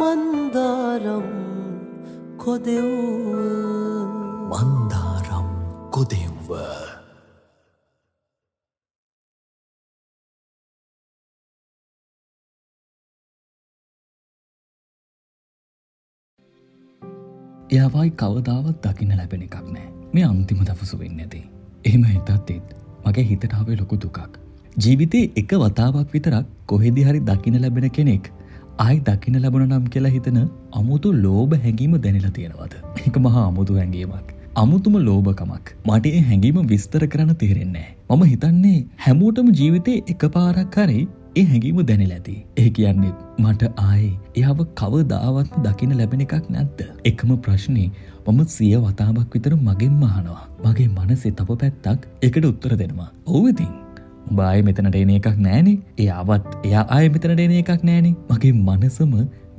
මන්දාරම් කොදෙව්ව මන්දාරම් කොදෙව්ව. එයාවයි කවදාවත් දකින්න ලැබෙන එකක් නෑ. මේ අන්තිම දවස වෙන්නේ නැති. එහෙම හිතද්දිත් මගේ හිතට ආවේ ලොකු දුකක්. ජීවිතේ එක වතාවක් විතරක් කොහෙදි හරි දකින්න ලැබෙන කෙනෙක් ආයි දකින්න ලැබුණ නම් කියලා හිතන අමුතු ලෝභ හැඟීම දැනෙලා තියෙනවද? ඒක මහා අමුතු හැඟීමක්. අමුතුම ලෝභකමක්. මට ඒ හැඟීම විස්තර කරන්න තේරෙන්නේ නෑ. මම හිතන්නේ හැමෝටම ජීවිතේ එකපාරක් හරි ඒ හැඟීම දැනෙලා ඇති. ඒ කියන්නේ මට ආයේ එයාව කවදාවත් දකින්න ලැබෙන එකක් නැද්ද? එකම ප්‍රශ්නේ මම 100 වතාවක් විතර මගෙන්ම අහනවා. මගේ මනසේ තව පැත්තක් ඒකට උත්තර දෙනවා. ඔව් ඉතින් උඹ ආයේ මෙතනට එන එකක් නෑනේ. එයා ආයේ මෙතනට එන එකක් නෑනේ. මගේ මනසම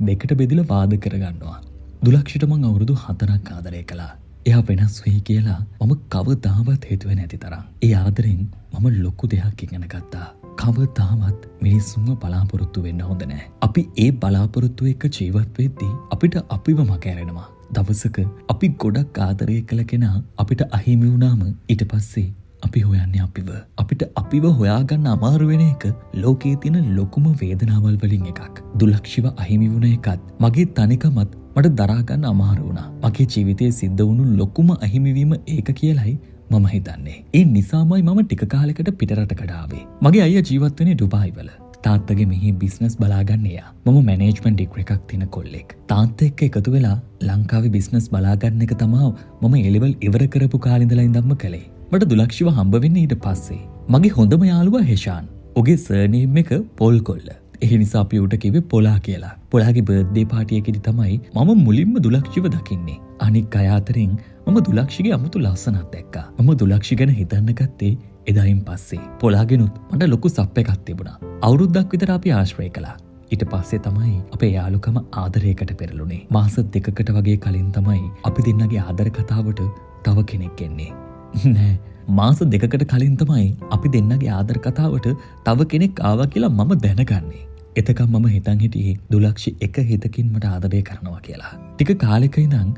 දෙකට බෙදලා වාද කරගන්නවා. දුලක්ෂිට මං අවුරුදු 4ක් ආදරය කළා. එයා වෙනස් වෙයි කියලා මම කවදාවත් හිතුවේ නැති තරම්. ඒ ආදරෙන් මම ලොකු දෙයක් ඉගෙන ගත්තා. කවදාවත් මිනිස්සුන්ව බලාපොරොත්තු වෙන්න හොඳ නෑ. අපි ඒ බලාපොරොත්තු එක්ක ජීවත් වෙද්දී අපිට අපිව මකෑරෙනවා. දවසක අපි ගොඩක් ආදරය කළ කෙනා අපිට අහිමි වුණාම ඊට පස්සේ අපි හොයන්නේ අපිව. අපිට අපිව හොයාගන්න අමාරු වෙන එක ලෝකයේ තියෙන ලොකුම වේදනාවල් වලින් එකක්. දුලක්ෂිව අහිමි වුණ එකත් මගේ තනිකමත් මට දරා ගන්න අමාරු වුණා. මගේ ජීවිතයේ සිද්ධ වුණු ලොකුම අහිමිවීම ඒක කියලයි මම හිතන්නේ. ඒ නිසාමයි මම ටික කාලයකට පිටරටකට ආවේ. මගේ අයියා ජීවත් වෙන්නේ ඩුබායි වල. තාත්තගේ මෙහි බිස්නස් බලාගන්න එයා. මම මැනේජ්මන්ට් ඩිග්‍රී එකක් තියෙන කොල්ලෙක්. තාත්තා එක්ක එකතු වෙලා ලංකාවේ බිස්නස් බලාගන්න එක තමයි මම ඒ ලෙවල් ඉවර කරපු කාලේ ඉඳලා ඉඳන්ම කළේ. මට දුලක්ෂිව හම්බ වෙන්නේ ඊට පස්සේ. මගේ හොඳම යාළුවා හෙෂාන්. ඔහුගේ සර්නේම් එක පොල් කොල්ල. ඒ නිසා අපි උට කිව්වේ පොලා කියලා. පොලාගේ බර්ත්ඩේ පාටි එකේදී තමයි මම මුලින්ම දුලක්ෂිව දකින්නේ. අනික් අය අතරින් මම දුලක්ෂිගේ අමුතු ලස්සනක් දැක්කා. මම දුලක්ෂි ගැන හිතන්න ගත්තේ එදායින් පස්සේ. පොලාගෙනුත් මට ලොකු සප් එකක් තිබුණා. අවුරුද්දක් විතර අපි ආශ්‍රය කළා. ඊට පස්සේ තමයි අපේ යාළුකම ආදරයකට පෙරළුනේ. මාස 2කට වගේ කලින් තමයි අපි දෙන්නගේ ආදර කතාවට තව කෙනෙක් එන්නේ. නෑ, මාස 2කට කලින් තමයි අපි දෙන්නගේ ආදර කතාවට තව කෙනෙක් ආවා කියලා මම දැනගන්නේ. එතකම් මම හිතන් හිටියේ දුලක්ෂි එක හිතකින් මට ආදරය කරනවා කියලා. ටික කාලෙක ඉඳන්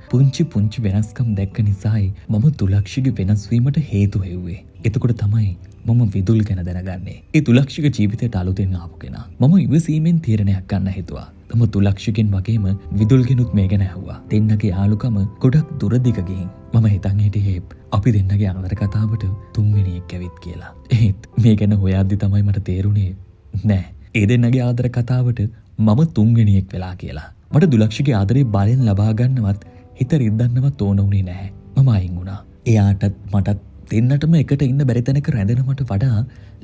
පුංචි වෙනස්කම් දැක්ක නිසායි මම දුලක්ෂිගේ වෙනස් වීමට හේතු හෙව්වේ. එතකොට තමයි මම විදුල් ගැන දැනගන්නේ. ඒ දුලක්ෂිගේ ජීවිතයට අලුතෙන් ආපු කෙනා. මම ඉවසීමෙන් තීරණයක් ගන්න හිතුවා. මම දුලක්ෂිගෙන් වගේම විදුල්ගෙනුත් මේ ගැන ඇහුවා. දෙන්නගේ යාළුකම ගොඩක් දුරදිග ගිහින් මම හිතන් හිටියේ අපි දෙන්නගේ ආදර කතාවට තුන්වෙනියෙක් ඇවිත් කියලා. ඒත් මේ ගැන හොයද්දි තමයි මට තේරුනේ නෑ, ඒ දෙන්නගේ ආදර කතාවට මම තුන්වෙනියෙක් වෙලා කියලා. මට දුලක්ෂිගේ ආදරේ බලෙන් ලබා ගන්නවත් හිත රිද්දන්නවත් ඕන වුණේ නැහැ. මම අයින් වුණා. එයාටත් මටත් දෙන්නටම එකට ඉන්න බැරි තැනක රැඳෙනවට වඩා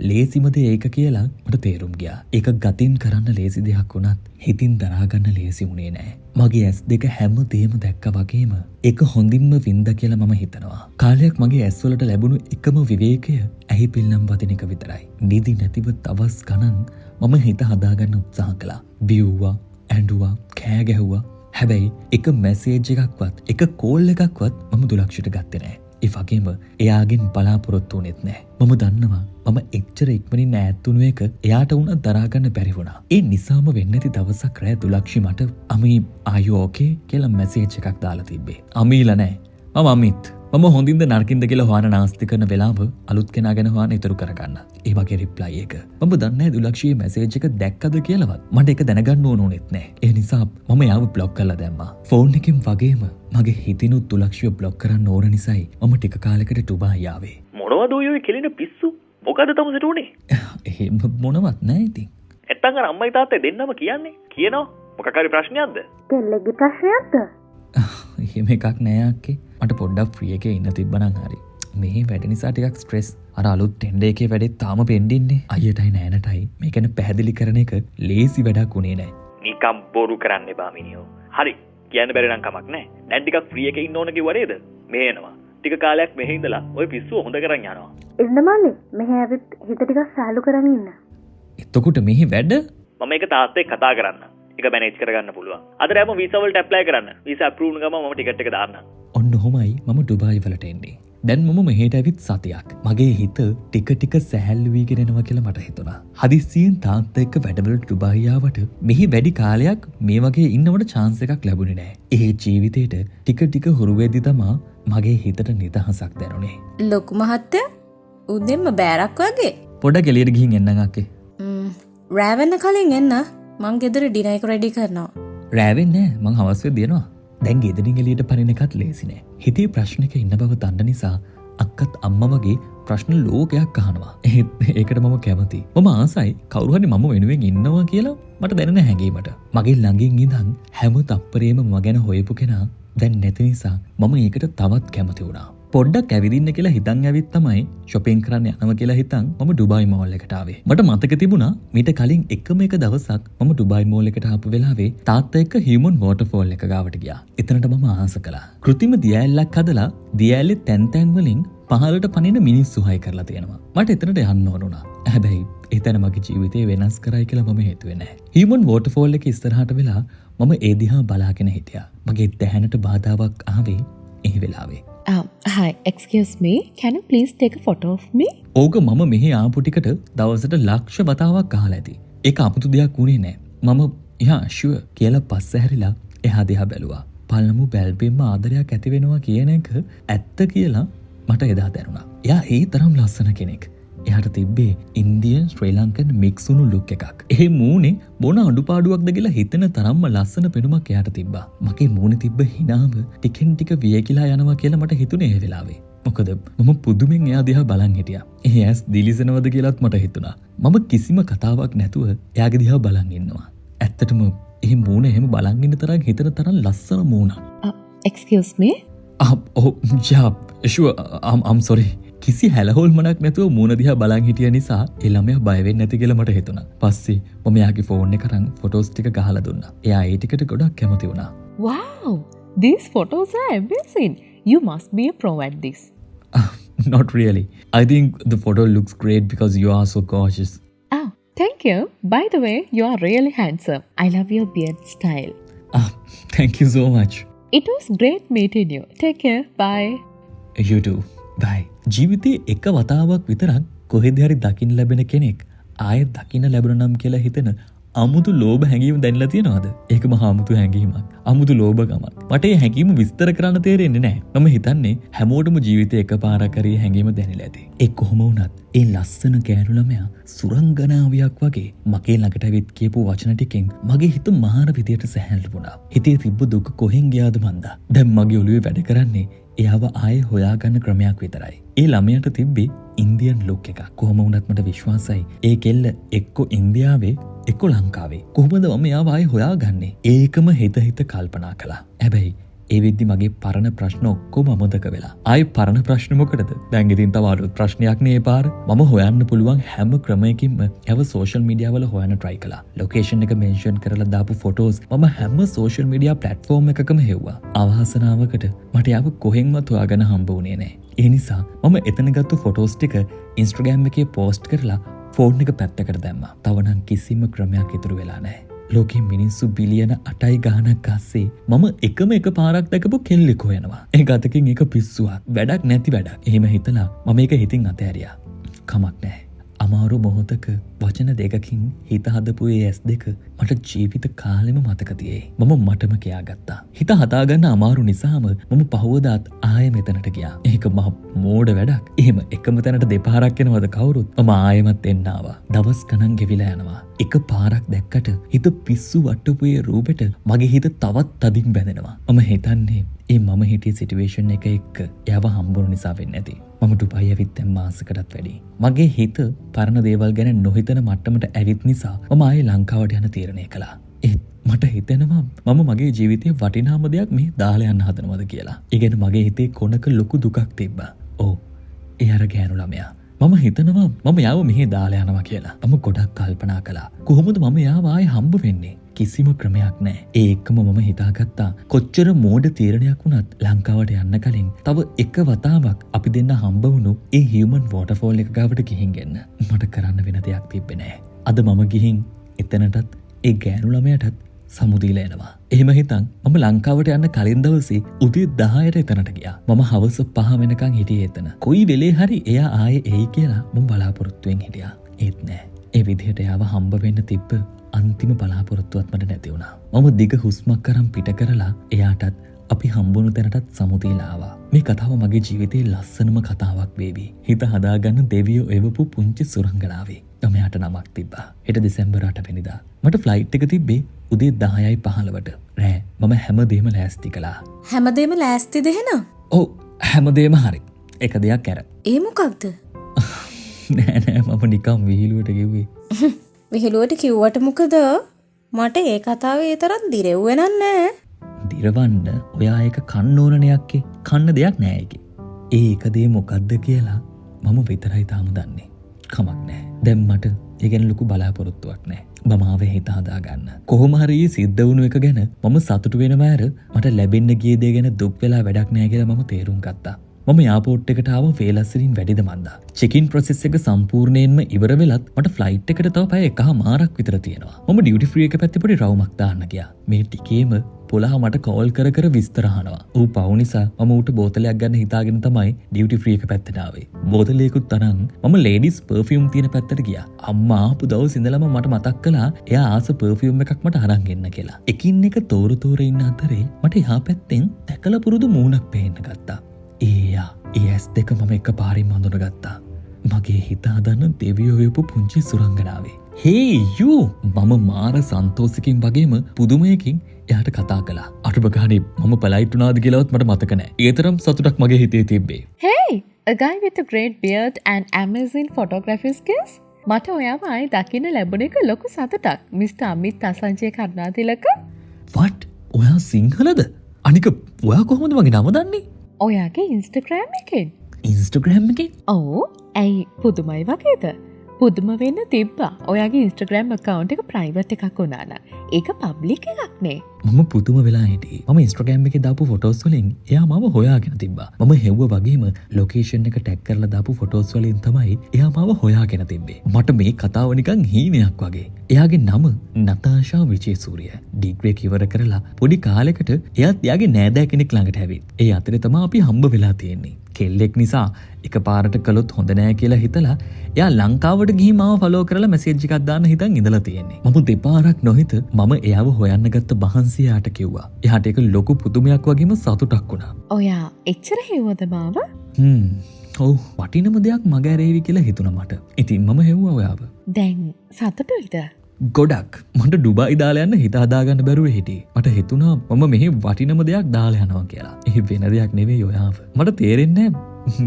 ලේසිමද ඒක කියලා මට තේරුම් ගියා. ඒක ගතින් කරන්න ලේසි දෙයක් වුණත් හිතින් දරා ගන්න ලේසි වුණේ නැහැ. මගේ ඇස් දෙක හැම දෙයක්ම දැක්කා වගේම ඒක හොඳින්ම වින්ද කියලා මම හිතනවා. කාලයක් මගේ ඇස් වලට ලැබුණු එකම විවේකය ඇහි පිල්ලම් වදින එක විතරයි. නිදි නැතිව දවස් ගණන් මම හිත හදාගන්න උත්සාහ කළා. බිව්වා, ඇඬුවා, කෑ ගැහුවා. හැබැයි එක මැසේජ් එකක්වත් එක කෝල් එකක්වත් මම දුලක්ෂිට ගත්තේ නැහැ. ඒ වගේම එයාගෙන් බලාපොරොත්තු වෙන්නේ නැහැ. මම දන්නවා මම එච්චර ඉක්මනින් ඈත් වුණු එක එයාට වුණා දරා ගන්න බැරි වුණා. ඒ නිසාම වෙන්නේ නැති දවසක් රෑ දුලක්ෂි මට "අමී are you okay?" කියලා මැසේජ් එකක් දාලා තිබ්බේ. අමීලා නැහැ. මම අමිත්. මම හොඳින්ද නරකින්ද කියලා හොයන නාස්ති කරන වෙලාව අලුත් කෙනා ගැන හොයන ඉතුරු කරගන්න. ඒ වගේ රිප්ලයි එක. මම දන්නේ නැහැ දුලක්ෂියේ මැසේජ් එක දැක්කද කියලාවත්. මට ඒක දැනගන්න ඕනෙත් නැහැ. ඒ නිසා මම යාව බ්ලොක් කරලා දැම්මා. ෆෝන් එකෙන් වගේම මගේ හිතිනුත් දුලක්ෂිය බ්ලොක් කරන්න ඕන නිසායි මම ටික කාලයකට ඩුබායි ආවේ. මොනවද ඔය කෙලින පිස්සු? මොකද තමසට උනේ? එහෙම මොනවත් නැහැ ඉතින්. නැත්තම් අර අම්මයි තාත්තයි දෙන්නම කියන්නේ. කියනවා මොකක් හරි ප්‍රශ්නයක්ද? දෙල්ලගේ ප්‍රශ්නයක්ද? එහෙම එකක් නෑ අක්කේ. මට පොඩ්ඩක් ෆ්‍රී එකේ ඉන්න තිබ්බනම් හරි. මේ වැඩ නිසා ටිකක් ස්ට්‍රෙස්. අර අලුත් ටෙන්ඩර් එකේ වැඩේ තාම පෙන්ඩින්නේ. අයියටයි නෑනටයි මේ ගැන පැහැදිලි කරන එක ලේසි වැඩක් උනේ නෑ. නිකම් බොරු කරන්න එපා මිනිහෝ. හරි. කියන්න බැරි නම් කමක් නෑ. දැන් ටිකක් ෆ්‍රී එකේ ඉන්න ඕන කිව්ව නේද? මේ එනවා. ටික කාලයක් මෙහෙ ඉඳලා ওই පිස්සුව හොඳ කරන් යනවා. එන්න මල්ලි. මෙහෙ ඇවිත් හිත ටිකක් සාලු කරන් ඉන්න. එතකොට මෙහි වැඩ මම ඒක තාත්තා එක්ක කතා කරන්න. ඒක මැනේජ් කරගන්න පුළුවන්. අද රෑම වීසා වලට ඇප්ලයි කරන්න. වීසා අප්‍රූව් වුණ ගමන් මම ටිකට් එක දාන්නම්. ඔන්න ඔහොමයි මම ඩුබායි වලට එන්නේ. දැන් මම මෙහෙට ඇවිත් සතියක්. මගේ හිත ටික ටික සැහැල්ලු වීගෙන එනවා කියලා මට හිතුණා. හදිස්සියෙන් තාත්තා එක්ක වැඩවලට ඩුබායි ආවට මෙහි වැඩි කාලයක් මේ වගේ ඉන්නවට chance එකක් ලැබුණේ නැහැ. ඒ ජීවිතේට ටික ටික හුරු වෙද්දි තමා මගේ හිතට නිදහසක් දැනුනේ. ලොකු මහත්තයා උදෙන්ම බෑරක් වගේ. පොඩක් එළියට ගිහින් එන්නම් අක්කේ. රෑවෙන්න කලින් එන්න. මං ගෙදර ඩිනර් එක රෙඩි කරනවා. රෑවෙන්නේ නැහැ. මං හවස් වෙද්දී එනවා. දැන් ගෙදරින් එළියට පනින එකත් ලේසි නෑ. හිතේ ප්‍රශ්නක ඉන්න බව දන්න නිසා අක්කත් අම්මා වගේ ප්‍රශ්න ලෝකයක් අහනවා. ඒකට මම කැමතියි. මම ආසයි කවුරු හරි මම වෙනුවෙන් ඉන්නවා කියලා මට දැනෙන හැඟීමට. මගේ ළඟින් ඉඳන් හැම තප්පරේම මම ගැන හොයපු කෙනා දැන් නැති නිසා මම ඒකට තවත් කැමති වුණා. පොඩ්ඩක් ඇවිදින්න කියලා හිතන් ඇවිත් තමයි shopping කරන්න යනවා කියලා හිතන් මම ඩුබායි මෝල් එකට ආවේ. මට මතක තිබුණා මීට කලින් එකම එක දවසක් මම ඩුබායි මෝල් එකට ආපු වෙලාවේ තාත්තා එක්ක human waterfall එක ගාවට ගියා. එතනට මම ආස කළා. කෘත්‍රිම දියඇල්ලක් හදලා දියඇල්ලේ තැන් තැන් වලින් පහළට පනින මිනිස්සු හයි කරලා තියෙනවා. මට එතනට යන්න ඕන වුණා. හැබැයි එතන මගේ ජීවිතේ වෙනස් කරයි කියලා මම හිතුවේ නැහැ. human waterfall එක ඉස්සරහට වෙලා මම ඒ දිහා බලාගෙන හිටියා. මගේ දැහැනට බාධාවක් ආවේ ඒ වෙලාවේ. Hi, excuse me. Can you please take a photo of me? ඕක මම මෙහි ආපු ටිකට දවසට ලක්ෂ වතාවක් අහලා ඇති. ඒක අමුතු දෙයක් වුණේ නෑ. මම "Yeah, sure" කියලා පස්ස හැරිලා එහා දිහා බැලුවා. පළමු බැල්පෙන්ම ආදරයක් ඇති වෙනවා කියන එක ඇත්ත කියලා මට එදා දැනුණා. එයා ඒ තරම් ලස්සන කෙනෙක්. එයාට තිබ්බේ ඉන්දියන් ශ්‍රී ලංකන් මික්ස් වුණු ලුක් එකක්. ඒ මූණේ මොන අඩුපාඩුවක්ද කියලා හිතෙන තරම්ම ලස්සන පෙනුමක් එයාට තිබ්බා. මගේ මූණේ තිබ්බ හිනාව ටිකෙන් ටික වියකිලා යනවා කියලා මට හිතුනේ ඒ වෙලාවේ. මොකද මම පුදුමෙන් එයා දිහා බලන් හිටියා. ඒ ඇස් දිලිසෙනවද කියලාත් මට හිතුණා. මම කිසිම කතාවක් නැතුව එයාගේ දිහා බලන් ඉන්නවා. ඇත්තටම ඒ මූණ එහෙම බලන් ඉන්න තරම් හිතන තරම් ලස්සන මූණක්. Excuse me? sure. I'm sorry. කිසි හැලහොල්මනක් නැතුව මූණ දිහා බලන් හිටිය නිසා ඒ ළමයා බය වෙන්නේ නැති කියලා මට හිතුණා. පස්සේ මම එයාගේ ෆෝන් එක අරන් ෆොටෝස් ටික ගහලා දුන්නා. එයා ඒ ටිකට ගොඩක් කැමති වුණා. Wow, these photos are amazing. You must be a pro at this. Not really. I think the photo looks great because you are so gorgeous. Oh, thank you. By the way, you are really handsome. I love your beard style. Thank you so much. It was great meeting you. Take care. Bye. You too. Bye. ජීවිතේ එක වතාවක් විතරක් කොහෙද හරි දකින්න ලැබෙන කෙනෙක් ආයෙත් දකින්න ලැබුණ නම් කියලා හිතෙන අමුතු ලෝභ හැඟීම දැනලා තියෙනවද? ඒක මහා අමුතු හැඟීමක්. අමුතු ලෝභකමක්. මට ඒ හැඟීම විස්තර කරන්න තේරෙන්නේ නැහැ. මම හිතන්නේ හැමෝටම ජීවිතේ එකපාරක් හරි හැඟීම දැනෙලා ඇති. ඒ කොහොම වුණත් ඒ ලස්සන ගෑනු ළමයා සුරංගනාවියක් වගේ මගේ ළඟට ඇවිත් කියපු වචන ටිකෙන් මගේ හිත මාර විදියට සැහැල්ලු වුණා. හිතේ තිබ්බ දුක කොහෙන් ගියාද මන්දා. දැන් මගේ ඔළුවේ වැඩ කරන්නේ එයාව ආයේ හොයාගන්න ක්‍රමයක් විතරයි. ඒ ළමයාට තිබ්බේ ඉන්දියන් ලුක් එකක්. කොහොම වුණත් මට විශ්වාසයි ඒ කෙල්ල එක්ක ඉන්දියාවේ එක්ක ලංකාවේ. කොහොමද මම එයාව ආයේ හොයාගන්නේ? ඒකම හිත කල්පනා කළා. හැබැයි ඒ වෙද්දි මගේ පරණ ප්‍රශ්න ඔක්කොම අමතක වෙලා. ආයේ පරණ ප්‍රශ්න මොකටද? දැන් ඉතින් තව අලුත් ප්‍රශ්නයක් නේ පාර. මම හොයන්න පුළුවන් හැම ක්‍රමයකින්ම එයාව සෝෂල් මීඩියා වල හොයන්න try කළා. ලොකේෂන් එක මෙන්ෂන් කරලා දාපු ෆොටෝස් මම හැම සෝෂල් මීඩියා ප්ලැට්ෆෝම් එකකම හෙව්වා. අවහසනාවකට මට එයාව කොහෙන්වත් හොයාගන්න හම්බ වුණේ නැහැ. ඒ නිසා මම එතන ගත්තු ෆොටෝස් ටික Instagram එකේ පෝස්ට් කරලා ෆෝන් එක පැත්තකට දැම්මා. තව නම් කිසිම ක්‍රමයක් ඉතුරු වෙලා නැහැ. ලෝකෙ මිනිස්සු බිලියන 8 ගානක් අස්සේ මම එකම එක පාරක් දැකපු කෙල්ලෙක් හොයනවා. ඒ ගතකින් එක පිස්සුවක්. වැඩක් නැති වැඩක්. එහෙම හිතලා මම ඒක හිතින් අතහැරියා. කමක් නැහැ. අමාරු මොහොතක වචන දෙකකින් හිත හදපු ඒ ඇස් දෙක මට ජීවිත කාලෙම මතක තියෙයි. මම මටම කියාගත්තා. හිත හදාගන්න අමාරු නිසාම මම පහුවදාත් ආයෙ මෙතනට ගියා. ඒක මහ මෝඩ වැඩක්. එහෙම එකම තැනට දෙපාරක් එනවද කවුරුත්? මම ආයෙමත් එන්න ආවා. දවස් ගණන් ගෙවිලා යනවා. එක පාරක් දැක්කට හිත පිස්සු වට්ටපු ඒ රූපෙට මගේ හිත තවත් තදින් බැඳෙනවා. මම හිතන්නේ ඒ මම හිටිය සිටුේෂන් එක එක්ක එයාව හම්බුන නිසා වෙන්නේ නැති. මම ඩුබායි ඇවිත් දැන් මාසකටත් වැඩි. මගේ හිත පරණ දේවල් ගැන නොහිතන මට්ටමට ඇවිත් නිසා මම ආයේ ලංකාවට යන තීරණය කළා. මට හිතෙනවා මම මගේ ජීවිතේ වටිනාම දෙයක් මේ දාලා යන්න හදනවද කියලා. ඒ කියන්නේ මගේ හිතේ කොනක ලොකු දුකක් තිබ්බා. ඒ අර ගෑනු ළමයා. මම හිතනවා මම යාව මෙහෙ දාලා යනවා කියලා. මම ගොඩක් කල්පනා කළා. කොහොමද මම යාව ආයේ හම්බ වෙන්නේ? කිසිම ක්‍රමයක් නැහැ. ඒ එක්කම මම හිතාගත්තා කොච්චර මෝඩ තීරණයක් වුණත් ලංකාවට යන්න කලින් තව එක වතාවක් අපි දෙන්න හම්බ වුණු ඒ human waterfall එක ගාවට ගිහින් එන්න. මට කරන්න වෙන දෙයක් තිබ්බේ නැහැ. අද මම ගිහින් එතනටත් ඒ ගෑනු ළමයාටත් සමුදීල එනවා. එහෙම හිතන් මම ලංකාවට යන්න කලින් දවසේ උදේ 10ට එතනට ගියා. මම හවස 5 වෙනකන් හිටියේ එතන. කොයි වෙලේ හරි එයා ආයේ එයි කියලා මම බලාපොරොත්තුෙන් හිටියා. ඒත් නෑ. ඒ විදිහට එයාව හම්බ වෙන්න තිබ්බ අන්තිම බලාපොරොත්තුවත් මට නැති වුණා. මම දිග හුස්මක් කරන් පිට කරලා එයාටත් අපි හම්බුණු තැනටත් සමුදීලා ආවා. මේ කතාව මගේ ජීවිතේ ලස්සනම කතාවක් වේවි. හිත හදාගන්න දෙවියෝ එවපු පුංචි සුරංගනාවේ. එයාට නමක් තිබ්බා. හෙට දෙසැම්බර් 8 වෙනිදා. මට ෆ්ලයිට් එක තිබ්බේ උදේ 10:15ට. රෑ මම හැමදේම ලෑස්ති කළා. හැමදේම ලෑස්තිද එහෙනම්? ඔව් හැමදේම හරි. එක දෙයක් ඇර. ඒ මොකක්ද? නෑ නෑ මම නිකන් විහිළුවට කිව්වේ. විහිළුවට කිව්වට මොකද? මට ඒ කතාවේ ඒ තරම් දිරෙව්වේ නෑ. දිරවන්න ඔයා එක කන්න ඕනනේ. කන්න දෙයක් නෑ ඒකේ. ඒ එක දේ මොකද්ද කියලා මම විතරයි තාම දන්නේ. කමක් නෑ. දැන් මට ඒ ගැන ලොකු බලාපොරොත්තුවක් නෑ. බමාවේ හිත හදාගන්න. කොහොම හරි සිද්ධ වුණු එක ගැන මම සතුටු වෙනම ඇර මට ලැබෙන්න ගිය දේ ගැන දුක් වෙලා වැඩක් නෑ කියලා මම තේරුම් ගත්තා. මම යාපෝට් එකට ආව ෆේලස්සිරින් වැඩිද මන්දා. චෙකින් ප්‍රොසෙස් එක සම්පූර්ණයෙන්ම ඉවර වෙලත් මට ෆ්ලයිට් එකට තව පැය එකමාරක් විතර තියෙනවා. මම ඩියුටි ෆ්‍රී එක පැත්තේ පොඩි රවුමක් දාන්න ගියා. මේ ටිකේම පොළහ මට කෝල් කර කර විස්තර අහනවා. ඌ පව් නිසා මම ඌට බෝතලයක් ගන්න හිතාගෙන තමයි ඩියුටි ෆ්‍රී එක පැත්තට ආවේ. බෝතලයකුත් තරම් මම ලේඩිස් පර්ෆියුම් තියෙන පැත්තට ගියා. අම්මා ආපු දවස් ඉඳලම මට මතක් කළා එයා ආස පර්ෆියුම් එකක් මට අරන් එන්න කියලා. එකින් එක තෝර තෝර ඉන්න අතරේ මට එහා පැත්තෙන් දැකලා පුරුදු මූණක් පේන්න ගත්තා. ඒ ඇස් දෙක මම එක පාරින් අඳුනගත්තා. මගේ හිත හදන්න දෙවියෝ වෙපු පුංචි සුරංගනාවේ. හේ යූ මම මාර සන්තෝෂකින් වගේම පුදුමයකින් එයාට කතා කළා. අටුප ගානේ මම පලයිට් වුණාද කියලාවත් මට මතක නෑ. ඒ තරම් සතුටක් මගේ හිතේ තිබ්බේ. Hey, a guy with a great beard and amazing photography skills. මට ඔයාව ආයි දකින්න ලැබුණ එක ලොකු සතුටක්. Mr. අමිත් අසංජය කරුණාතිලක. what? ඔයා සිංහලද? අනික ඔයා කොහොමද මගේ නම දන්නේ? ඔයාගේ Instagram එකෙන්. Instagram එකෙන්? ඔව්. ඇයි පුදුමයි වගේද? පුදුම වෙන්න තිබ්බා. ඔයාගේ Instagram account එක private එකක් වුණා නම්. ඒක public එකක් නේ. මම පුදුම වෙලා හිටියේ. මම Instagram එකේ දාපු ෆොටෝස් වලින් එයා මම හොයාගෙන තිබ්බා. මම හෙව්ව වගේම ලොකේෂන් එක ටැග් කරලා දාපු ෆොටෝස් වලින් තමයි එයා මාව හොයාගෙන තිබ්බේ. මට මේ කතාව නිකන් හීනයක් වගේ. එයාගේ නම නතාෂා විජේසූරිය. ඩිග්‍රී ඉවර කරලා පොඩි කාලෙකට එයාත් එයාගේ නෑදෑ කෙනෙක් ළඟට ඇවිත්. ඒ අතරේ තමයි අපි හම්බ වෙලා තියෙන්නේ. කෙල්ලෙක් නිසා එකපාරට කළොත් හොඳ නෑ කියලා හිතලා එයා ලංකාවට ගිහින් මාව ෆලෝ කරලා මැසේජ් එකක් දාන්න හිතන් ඉඳලා තියෙන්නේ. මම දෙපාරක් නොහිත මම එයාව හොයන්න ගත්ත බහන්සියාට කිව්වා. එයාට ඒක ලොකු පුදුමයක් වගේම සතුටක් වුණා. ඔයා එච්චර හෙව්වද මාව? ඔව් වටිනම දෙයක් මග ඇරේවි කියලා හිතුණා මට. ඉතින් මම හෙව්වා ඔයාව. දැන් සතුටුයිද? ගොඩක්. මට ඩුබායි දාලා යන්න හිත හදාගන්න බැරුව හිටියේ. මට හිතුණා මම මෙහි වටිනම දෙයක් දාලා යනවා කියලා. ඒ වෙන දෙයක් නෙවෙයි ඔයාව. මට තේරෙන්නේ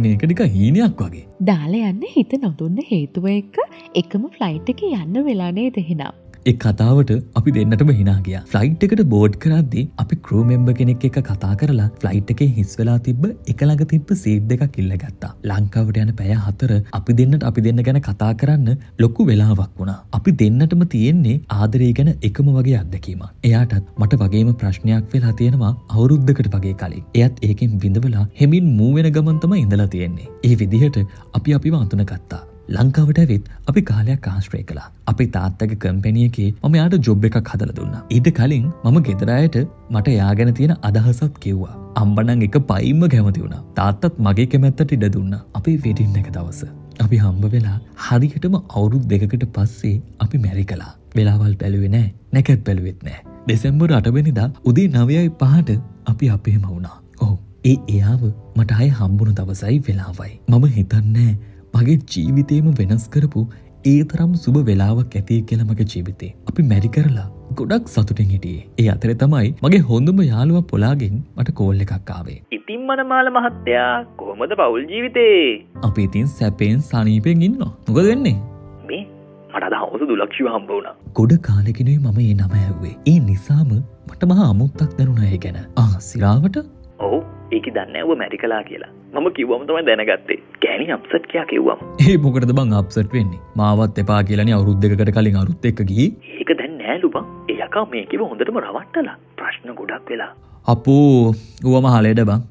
මේක නික හීනයක් වගේ. දාලා යන්න හිත නොදුන්න හේතුව එක්ක එකම ෆ්ලයිට් එකේ යන්න වෙලා නේද එහෙනම්? ඒ කතාවට අපි දෙන්නටම hina ගියා. ෆ්ලයිට් එකට බෝඩ් කරද්දී අපි ක්‍රූ මෙම්බර් කෙනෙක් එක්ක කතා කරලා ෆ්ලයිට් එකේ හිස් වෙලා තිබ්බ එක ළඟ තිබ්බ සීට් දෙකක් ඉල්ලගත්තා. ලංකාවට යන පැය 4 අපි දෙන්න ගැන කතා කරන්න ලොකු වෙලාවක් වුණා. අපි දෙන්නටම තියෙන්නේ ආදරය ගැන එකම වගේ අත්දැකීමක්. එයාටත් මට වගේම ප්‍රශ්නයක් වෙලා තියෙනවා අවුරුද්දකට වගේ කලින්. එයත් ඒකෙන් විඳවලා හෙමින් මූ වෙන ගමන් තමයි ඉඳලා තියෙන්නේ. ඒ විදිහට අපි අපිව අඳුනගත්තා. ලංකාවට ඇවිත් අපි කාලයක් ආශ්‍රය කළා. අපේ තාත්තගේ කම්පැනි එකේ මම යාට ජොබ් එකක් හදලා දුන්නා. ඊට කලින් මම ගෙදර අයට මට යා ගැන තියෙන අදහසත් කිව්වා. අම්බනම් එක පයින්ම කැමති වුණා. තාත්තත් මගේ කැමැත්තට ඉඩ දුන්නා. අපේ වෙඩින් එක දවස අපි හම්බ වෙලා හරියටම අවුරුදු 2කට පස්සේ අපි මැරි කළා. වෙලාවල් බැලුවේ නෑ. නැකත් බැලුවෙත් නෑ. දෙසැම්බර් 8 වෙනිදා උදේ 9:05ට අපි අපේම වුණා. ඔව්. එයාව මට ආයේ හම්බුණු දවසයි වෙලාවයි. මම හිතන්නේ මගේ ජීවිතේම වෙනස් කරපු ඒ තරම් සුබ වෙලාවක් ඇති කියලා මගේ ජීවිතේ. අපි මැරි කරලා ගොඩක් සතුටින් හිටියේ. ඒ අතරේ තමයි මගේ හොඳම යාළුවා පොලාගෙන් මට කෝල් එකක් ආවේ. ඉතින් මනමාල මහත්තයා කොහොමද පවුල් ජීවිතේ? අපි ඉතින් සැපෙන් සනීපෙන් ඉන්නවා. මොකද වෙන්නේ? මේ මට අද හවස 2 ලක්ෂය හම්බ වුණා. ගොඩ කාලෙකිනුයි මම ඒ නම ඇහුවේ. ඒ නිසාම මට මහා අමුත්තක් දැනුණා ඒ ගැන. සිරාවට? ඔව් ඒක දන්නේ ඌ මැරි කළා කියලා. මම කිව්වම තමයි දැනගත්තේ. ගෑණි අප්සෙට් කියා කිව්වම. ඒ මොකටද බං අප්සෙට් වෙන්නේ? මාවත් එපා කියලානේ අවුරුදු 2කට කලින් අරුත් එක්ක ගියේ. ඒක දැන් නෑලු බං. ඒ යකා මේ කිව්ව හොඳටම රවට්ටලා. ප්‍රශ්න ගොඩක් වෙලා. අපෝ ඌව මහලෙඩ බං.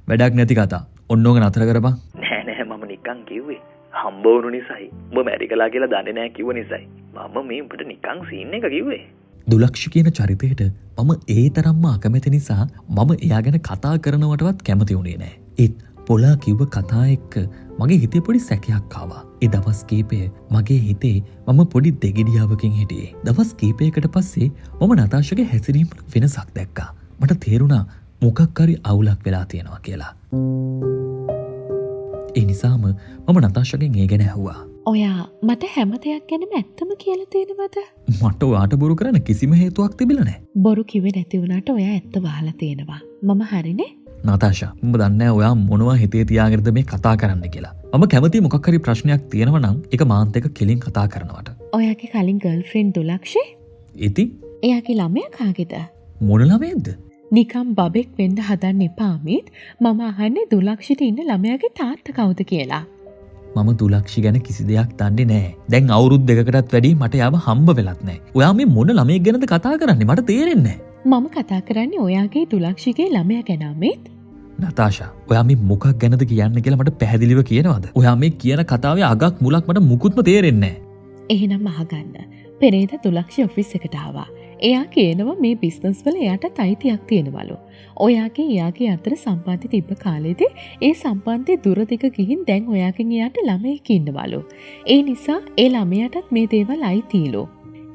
වැඩක් නැති කතා. ඔන්න ඕක නතර කරපන්. නෑ මම නිකන් කිව්වේ. හම්බ වුණු නිසායි. උඹ මැරි කළා කියලා දන්නේ නෑ කිව්ව නිසායි. මම මේ උඹට නිකන් සීන් එක කිව්වේ. දුලක්ෂ කියන චරිතයට මම ඒ තරම්ම අකමැති නිසා මම එයා ගැන කතා කරනවටවත් කැමති වුණේ නෑ. ඒත් පොලා කිව්ව කතා එක්ක මගේ හිතේ පොඩි සැකයක් ආවා. ඒ දවස් කීපය මගේ හිතේ මම පොඩි දෙගිඩියාවකින් හිටියේ. දවස් කීපයකට පස්සේ මම නතාෂාගේ හැසිරීම වෙනසක් දැක්කා. මට තේරුණා මොකක් හරි අවුලක් වෙලා තියෙනවා කියලා. ඒ නිසාම මම නතාෂාගෙන් ඒ ගැන ඇහුවා. ඔයා මට හැම දෙයක් ගැනම ඇත්තම කියලා තියෙනවද? මට ඔයාට බොරු කරන්න කිසිම හේතුවක් තිබිලා නැහැ. බොරු කිව්වේ නැති වුණාට ඔයා ඇත්ත වහලා තියෙනවා. මම හරිනේ? නතාෂා, මම දන්නේ නැහැ ඔයා මොනවා හිතේ තියාගෙනද මේ කතා කරන්න කියලා. මම කැමතියි මොකක් හරි ප්‍රශ්නයක් තියෙනවා නම් ඒක මාත් එක්ක කෙලින් කතා කරනවට. ඔයාගේ කලින් ගර්ල්ෆ්‍රෙන්ඩ් දුලක්ෂේ? ඉතින් එයාගේ ළමයා කාගේද? මොන ළමයෙක්ද? නිකම් බබෙක් වෙන්න හදන්න එපා අමිත්. මම අහන්නේ දුලක්ෂිට ඉන්න ළමයාගේ තාත්තා කවුද කියලා. මම දුලක්ෂි ගැන කිසි දෙයක් දන්නේ නැහැ. දැන් අවුරුදු දෙකකටත් වැඩි මට යාව හම්බ වෙලත් නැහැ. ඔයා මේ මොන ළමයෙක් ගැනද කතා කරන්නේ? මට තේරෙන්නේ නැහැ. මම කතා කරන්නේ ඔයාගේ දුලක්ෂිගේ ළමයා ගැන අමිත්. නතාෂා, ඔයා මේ මොකක් ගැනද කියන්න කියලා මට පැහැදිලිව කියනවද? ඔයා මේ කියන කතාවේ අගක් මුලක් මට මුකුත්ම තේරෙන්නේ නැහැ. එහෙනම් අහගන්න. පෙරේද දුලක්ෂි ඔෆිස් එකට ආවා. එයා කියනවා මේ බිස්නස් වල එයාට අයිතියක් තියෙනවලු. ඔයාගේ එයාගේ අතර සම්බන්ධය තිබ්බ කාලෙදී ඒ සම්බන්ධය දුර දෙක ගිහින් දැන් ඔයාගෙන් එයාට ළමයෙක් ඉන්නවලු. ඒ නිසා ඒ ළමයාටත් මේ දේවල් අයිතිලු.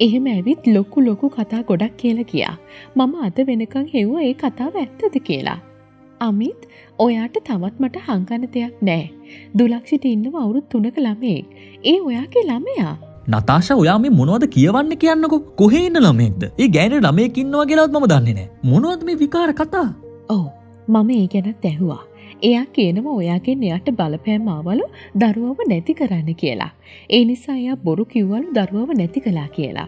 එහෙම ඇවිත් ලොකු කතා ගොඩක් කියලා ගියා. මම අද වෙනකන් හෙව්වා ඒ කතාව ඇත්තද කියලා. අමිත්, ඔයාට තවත් මට හංගන්න දෙයක් නැහැ. දුලක්ෂිට ඉන්නව අවුරුදු 3ක ළමයෙක්. ඒ ඔයාගේ ළමයා. නතාෂා, ඔයා මේ මොනවද කියවන්නේ කියන්නකෝ? කොහේ ඉන්න ළමයෙක්ද? ඒ ගෑනේ ළමයෙක් ඉන්නවා කියලාවත් මම දන්නේ නැහැ. මොනවද මේ විකාර කතා? ඔව්, මම ඒ ගැනත් ඇහුවා. එයා කියනවා ඔයාගෙන් එයාට බලපෑම් ආවලු දරුවව නැති කරන්න කියලා. ඒ නිසා එයා බොරු කිව්වලු දරුවව නැති කළා කියලා.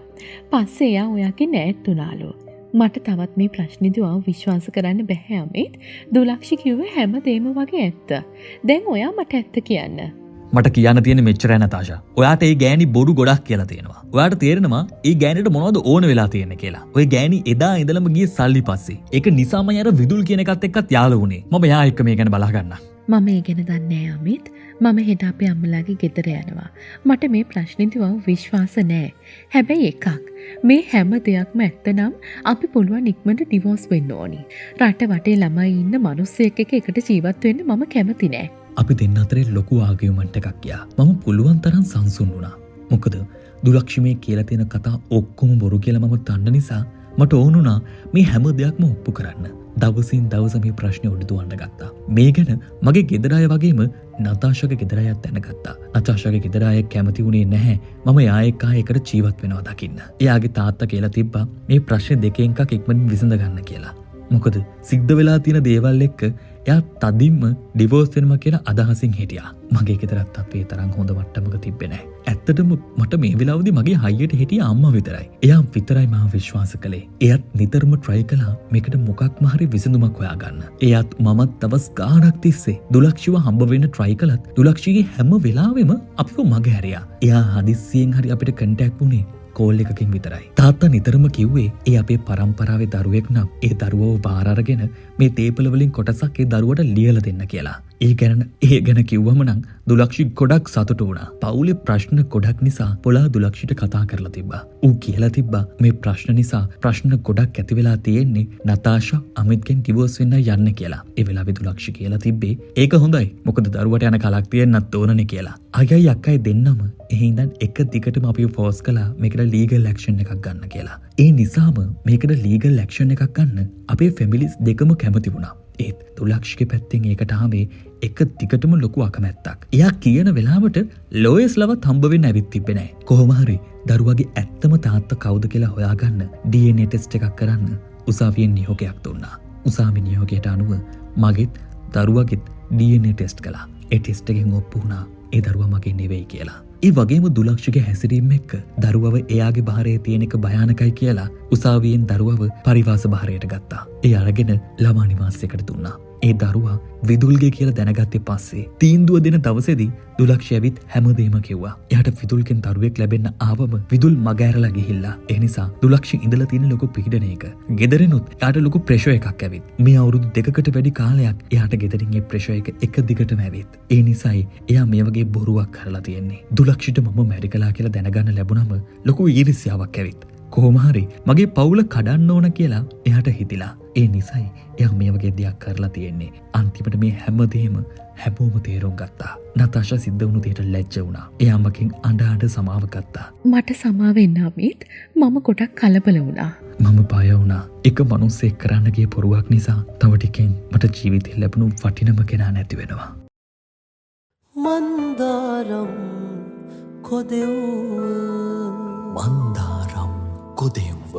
පස්සේ එයා ඔයාගෙන් ඈත් වුණාලු. මට තවත් මේ ප්‍රශ්නේදී ඔයාව විශ්වාස කරන්න බැහැ අමිත්. දුලක්ෂි කිව්වේ හැමදේම වගේ ඇත්ත. දැන් ඔයා මට ඇත්ත කියන්න. මට කියන්න තියෙන මෙච්චරයි නතාෂා. ඔයාට ඒ ගෑණි බොරු ගොඩක් කියලා තියෙනවා. ඔයාට තේරෙනවා ඒ ගෑණිට මොනවද ඕන වෙලා තියෙන්නේ කියලා. ඔය ගෑණි එදා ඉඳලම ගියේ සල්ලි පස්සේ. ඒක නිසාම අර විදුල් කියන එකත් එක්කත් යාළු වුණේ. මම එයා එක්ක මේ ගැන බලා ගන්නම්. මම ඒ ගැන දන්නේ නැහැ අමිත්. මම හෙට අපේ අම්මලාගේ ගෙදර යනවා. මට මේ ප්‍රශ්නේදී ඔයාව විශ්වාස නැහැ. හැබැයි එකක්, මේ හැම දෙයක්ම ඇත්තනම් අපි පුළුවන් ඉක්මනට ඩිවෝස් වෙන්න ඕනි. රට වටේ ළමයි ඉන්න මිනිස්සෙක් එක්ක එකට ජීවත් වෙන්න මම කැමති නැහැ. අපි දෙන්න අතරේ ලොකු ආගියුමන්ට් එකක් ගියා. මම පුළුවන් තරම් සංසුන් වුණා. මොකද දුලක්ෂි මේ කියලා තියෙන කතා ඔක්කොම බොරු කියලා මම දන්න නිසා මට ඕන වුණා මේ හැම දෙයක්ම ඔප්පු කරන්න. දවසින් දවස මේ ප්‍රශ්නේ උඩ දුවන්න ගත්තා. මේ ගැන මගේ ගෙදර අය වගේම නතාෂාගේ ගෙදර අයත් දැනගත්තා. නතාෂාගේ ගෙදර අය කැමති වුණේ නැහැ මම එයා එක්ක එකට ජීවත් වෙනවා දකින්න. එයාගේ තාත්තා කියලා තිබ්බා මේ ප්‍රශ්නේ දෙකෙන් එකක් ඉක්මනින් විසඳ ගන්න කියලා. මොකද සිද්ධ වෙලා තියෙන දේවල් එක්ක එයා තදින්ම ඩිවෝස් වෙනවා කියලා අදහසින් හිටියා. මගේ ගෙදරත් අපේ තරම් හොඳ මට්ටමක තිබ්බේ නැහැ. ඇත්තටම මට මේ වෙලාවේදී මගේ හයියට හිටිය අම්මා විතරයි. එයා විතරයි මාව විශ්වාස කළේ. එයාත් නිතරම try කළා මේකට මොකක්ම හරි විසඳුමක් හොයාගන්න. එයාත් මමත් දවස් ගාණක් තිස්සේ දුලක්ෂිව හම්බ වෙන්න try කළත් දුලක්ෂිගේ හැම වෙලාවෙම අපිව මගහැරියා. එයා හදිස්සියෙන් හරි අපිට contact වුණේ කෝල් එකකින් විතරයි. තාත්තා නිතරම කිව්වේ ඒ අපේ පරම්පරාවේ දරුවෙක් නම් ඒ දරුවව බාර අරගෙන මේ තේපල වලින් කොටසක් ඒ දරුවට ලියලා දෙන්න කියලා. ඒ ගැන කිව්වම නම් දුලක්ෂි ගොඩක් සතුටු වුණා. පවුලේ ප්‍රශ්න ගොඩක් නිසා පොලා දුලක්ෂිට කතා කරලා තිබ්බා. ඌ කියලා තිබ්බා මේ ප්‍රශ්න නිසා ප්‍රශ්න ගොඩක් ඇති වෙලා තියෙන්නේ නතාෂා අමිත්ගෙන් ඩිවෝස් වෙන්න යන්න කියලා. ඒ වෙලාවේ දුලක්ෂි කියලා තිබ්බේ ඒක හොඳයි. මොකද දරුවට යන කලක් තියෙන්නත් ඕනනේ කියලා. අයයි අක්කයි දෙන්නම එහෙනම් එක දිගටම අපි ෆෝස් කළා මේකට ලීගල් ඇක්ෂන් එකක් ගන්න කියලා. ඒ නිසාම මේකට ලීගල් ඇක්ෂන් එකක් ගන්න අපේ ෆැමිලිස් දෙකම කැමති වුණා. ඒත් දුලක්ෂිගේ පැත්තෙන් ඒකට ආවේ එක දිගටම ලොකු අකමැත්තක්. එයා කියන වෙලාවට ලෝයස් ලවත් හම්බ වෙන්න ඇවිත් තිබ්බේ නැහැ. කොහොම හරි දරුවගේ ඇත්තම තාත්තා කවුද කියලා හොයාගන්න DNA ටෙස්ට් එකක් කරන්න උසාවියෙන් නියෝගයක් දුන්නා. උසාවි නියෝගයට අනුව මගෙත් දරුවගෙත් DNA ටෙස්ට් කළා. ඒ ටෙස්ට් එකෙන් ඔප්පු වුණා ඒ දරුවා මගේ නෙවෙයි කියලා. ඒ වගේම දුලක්ෂිගේ හැසිරීම එක්ක දරුවව එයාගේ භාරයේ තියෙන එක භයානකයි කියලා උසාවියෙන් දරුවව පරිවාස භාරයට ගත්තා. ඒ අරගෙන ළමා නිවාසයකට දුන්නා. ඒ දරුවා විදුල්ගේ කියලා දැනගත්තේ පස්සේ තීන්දුව දෙන දවසේදී දුලක්ෂි ඇවිත් හැමදේම කිව්වා. එයාට විදුල්ගෙන් දරුවෙක් ලැබෙන්න ආවම විදුල් මගහැරලා ගිහිල්ලා. ඒ නිසා දුලක්ෂි ඉඳලා තියෙන ලොකු පීඩනයක. ගෙදරිනුත් එයාට ලොකු ප්‍රෙෂර් එකක් ඇවිත්. මේ අවුරුදු දෙකකට වැඩි කාලයක් එයාට ගෙදරින් ඒ ප්‍රෙෂර් එක දිගටම ඇවිත්. ඒ නිසායි එයා මේ වගේ බොරුවක් කරලා තියෙන්නේ. දුලක්ෂිට මම මැරිකලා කියලා දැනගන්න ලැබුණම ලොකු ඊර්ෂ්‍යාවක් ඇවිත්. කොහොමහරි මගේ පවුල කඩන්න ඕන කියලා එයාට හිතිලා. ඒ නිසයි එයා මේ වගේ දෙයක් කරලා තියෙන්නේ. අන්තිමට මේ හැමදේම හැමෝම තේරුම් ගත්තා. නතාෂා සිද්ධ වුණු දෙයට ලැජ්ජ වුණා. එයා මගෙන් අඬ සමාව ගත්තා. මට සමාව වෙන්න අමිත්. මම ගොඩක් කලබල වුණා. මම බය වුණා. එක මනුස්සෙක් කරන්න ගිය පොරුවක් නිසා තව ටිකෙන් මට ජීවිතේ ලැබුණු වටිනම කෙනා නැති වෙනවා. මන්දාරම් කොදෙව්ව මන්දාරම් කොදෙව්ව